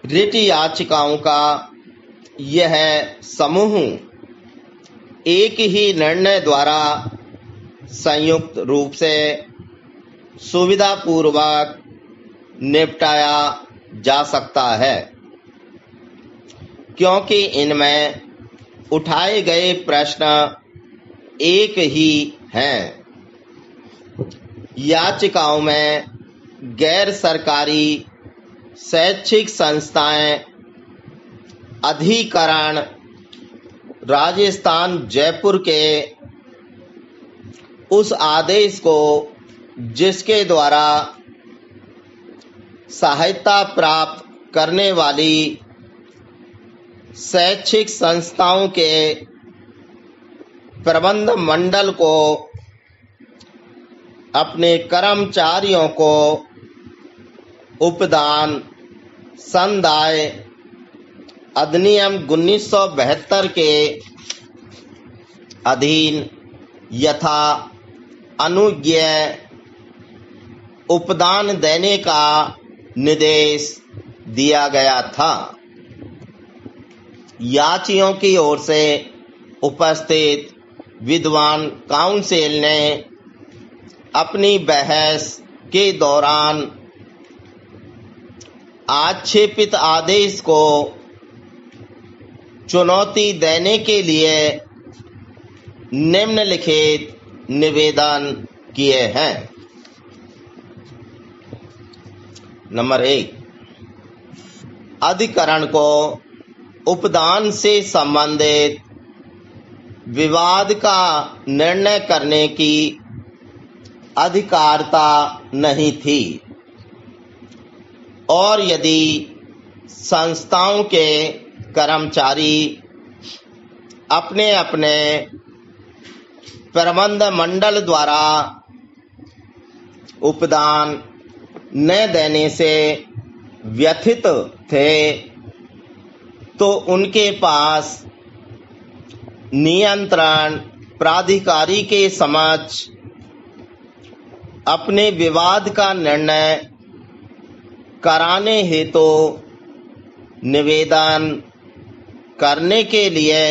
Writ याचिकाओं का यह समूह एक ही निर्णय द्वारा संयुक्त रूप से सुविधापूर्वक निपटाया जा सकता है, क्योंकि इनमें उठाए गए प्रश्न एक ही हैं। याचिकाओं में गैर सरकारी शैक्षिक संस्थाएं अधिकरण राजस्थान जयपुर के उस आदेश को जिसके द्वारा सहायता प्राप्त करने वाली शैक्षिक संस्थाओं के प्रबंध मंडल को अपने कर्मचारियों को उपदान संदाय अधिनियम 1972 के अधीन यथा अनुज्ञेय उपदान देने का निर्देश दिया गया था। याचियों की ओर से उपस्थित विद्वान काउंसिल ने अपनी बहस के दौरान आक्षेपित आदेश को चुनौती देने के लिए निम्नलिखित निवेदन किए हैं। नंबर 1, अधिकरण को उपदान से संबंधित विवाद का निर्णय करने की अधिकारता नहीं थी, और यदि संस्थाओं के कर्मचारी अपने अपने प्रबंध मंडल द्वारा उपदान न देने से व्यथित थे, तो उनके पास नियंत्रण प्राधिकारी के समक्ष अपने विवाद का निर्णय कराने हेतु निवेदन करने के लिए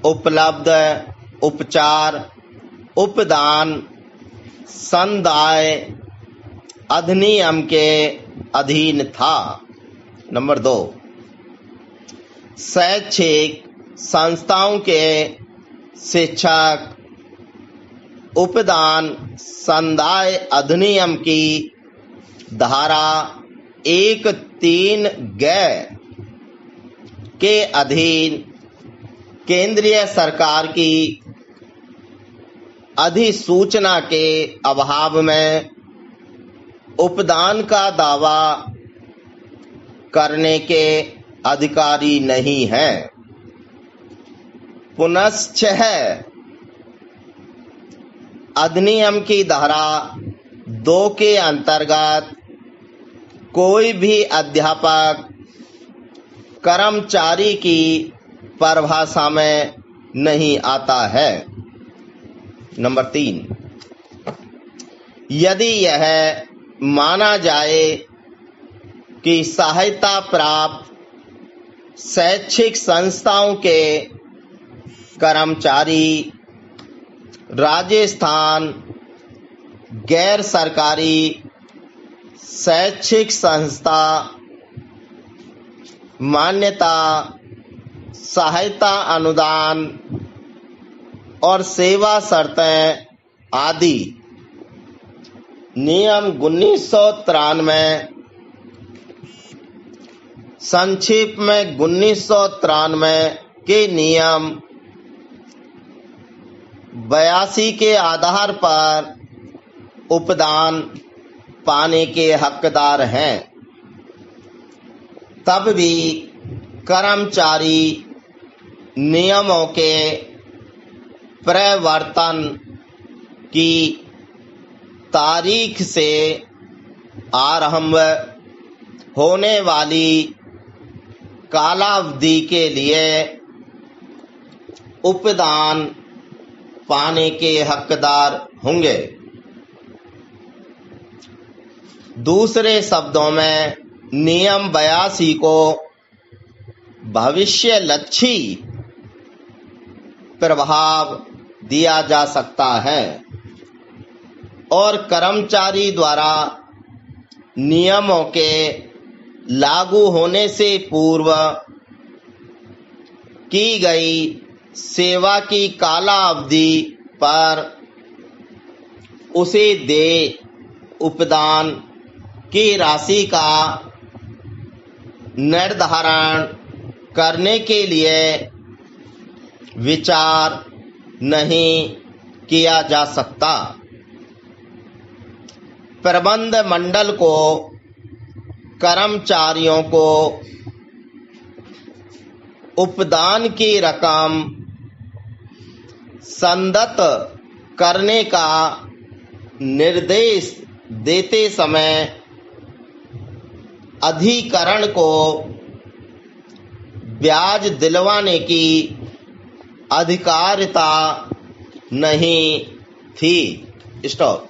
उपलब्ध उपचार उपदान संदाय अधिनियम के अधीन था। नंबर 2, शैक्षिक संस्थाओं के शिक्षक उपदान संदाय अधिनियम की धारा 1(3) के अधीन केंद्रीय सरकार की अधिसूचना के अभाव में उपदान का दावा करने के अधिकारी नहीं हैं। पुनश्च अधिनियम की धारा 2 के अंतर्गत कोई भी अध्यापक कर्मचारी की परिभाषा में नहीं आता है। नंबर 3, यदि यह माना जाए कि सहायता प्राप्त शैक्षिक संस्थाओं के कर्मचारी राजस्थान गैर सरकारी शैक्षिक संस्था मान्यता सहायता अनुदान और सेवा शर्तें आदि नियम 1993 संक्षेप में 1993 के नियम 82 के आधार पर उपदान पाने के हकदार हैं, तब भी कर्मचारी नियमों के प्रवर्तन की तारीख से आरंभ होने वाली कालावधि के लिए उपदान पाने के हकदार होंगे। दूसरे शब्दों में नियम 82 को भविष्य लक्षी प्रभाव दिया जा सकता है और कर्मचारी द्वारा नियमों के लागू होने से पूर्व की गई सेवा की कालावधि पर उसे देय उपदान की राशि का निर्धारण करने के लिए विचार नहीं किया जा सकता। प्रबंध मंडल को कर्मचारियों को उपदान की रकम संदत करने का निर्देश देते समय अधिकरण को ब्याज दिलवाने की अधिकारिता नहीं थी। स्टॉप।